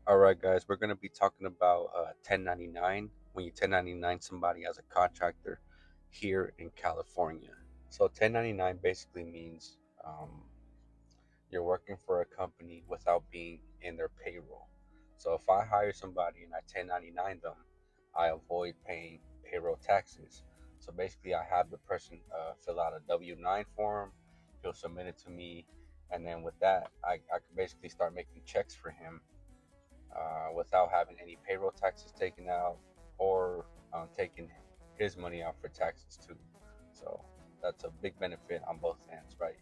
All right, guys, we're going to be talking about 1099 when you 1099 somebody as a contractor here in California. So 1099 basically means you're working for a company without being in their payroll. So if I hire somebody and I 1099 them, I avoid paying payroll taxes. So basically, I have the person fill out a W-9 form, he'll submit it to me, and then with that, I can basically start making checks for him without having any payroll taxes taken out or taking his money out for taxes too. So that's a big benefit on both ends, right?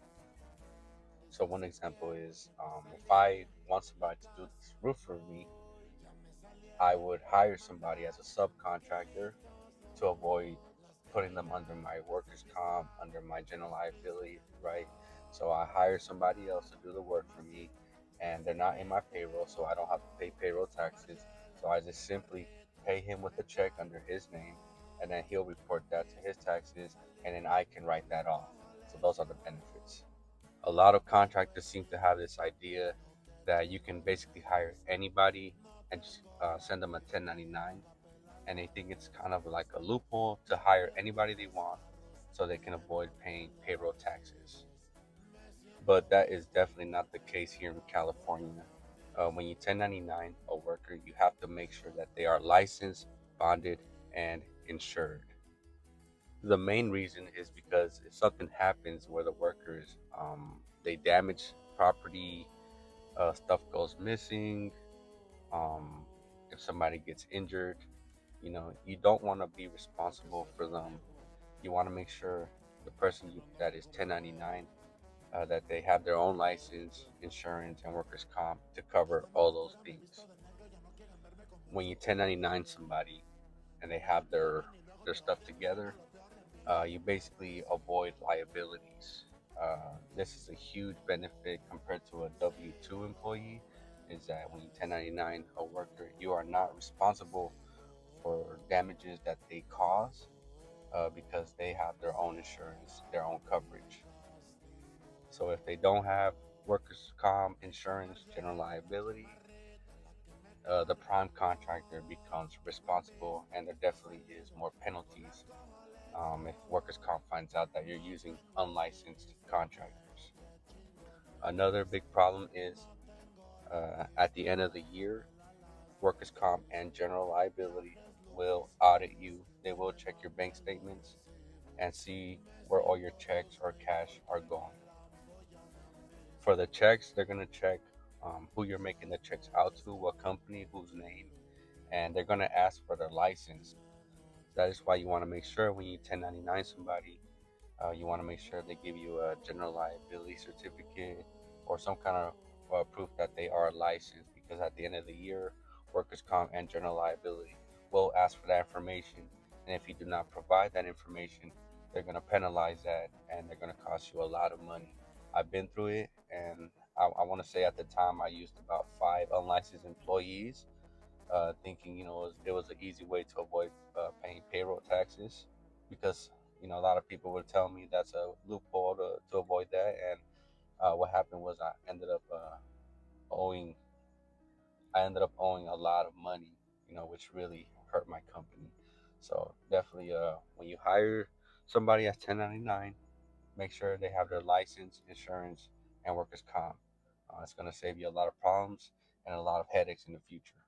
So one example is if I want somebody to do this roof for me, I would hire somebody as a subcontractor to avoid putting them under my workers' comp, under my general liability, right? So I hire somebody else to do the work for me, and they're not in my payroll, so I don't have to pay payroll taxes. So I just simply pay him with a check under his name, and then he'll report that to his taxes, and then I can write that off. So those are the benefits. A lot of contractors seem to have this idea that you can basically hire anybody and just send them a 1099, and they think it's kind of like a loophole to hire anybody they want so they can avoid paying payroll taxes. But that is definitely not the case here in California. When you 1099 a worker, you have to make sure that they are licensed, bonded, and insured. The main reason is because if something happens where the workers they damage property, stuff goes missing, um, if somebody gets injured, you don't want to be responsible for them. You want to make sure the person that is 1099 that they have their own license, insurance, and workers' comp to cover all those things. When you 1099 somebody and they have their stuff together, you basically avoid liabilities. This is a huge benefit compared to a W 2 employee. Is that when you 1099 a worker, you are not responsible for damages that they cause because they have their own insurance, their own coverage. So if they don't have workers' comp insurance, general liability, the prime contractor becomes responsible, and there definitely is more penalties if workers' comp finds out that you're using unlicensed contractors. Another big problem is at the end of the year, workers' comp and general liability will audit you. They will check your bank statements and see where all your checks or cash are going. For the checks, they're going to check who you're making the checks out to, what company, whose name, and they're going to ask for their license. That is why you want to make sure when you 1099 somebody, you want to make sure they give you a general liability certificate or some kind of proof that they are licensed, because at the end of the year, workers' comp and general liability will ask for that information. And if you do not provide that information, they're going to penalize that and they're going to cost you a lot of money. I've been through it, and I want to say at the time I used about five unlicensed employees, thinking it was an easy way to avoid paying payroll taxes, because a lot of people would tell me that's a loophole to avoid that. And what happened was owing I ended up owing a lot of money, which really hurt my company. So definitely, when you hire somebody at 1099, make sure they have their license, insurance, and workers comp. It's going to save you a lot of problems and a lot of headaches in the future.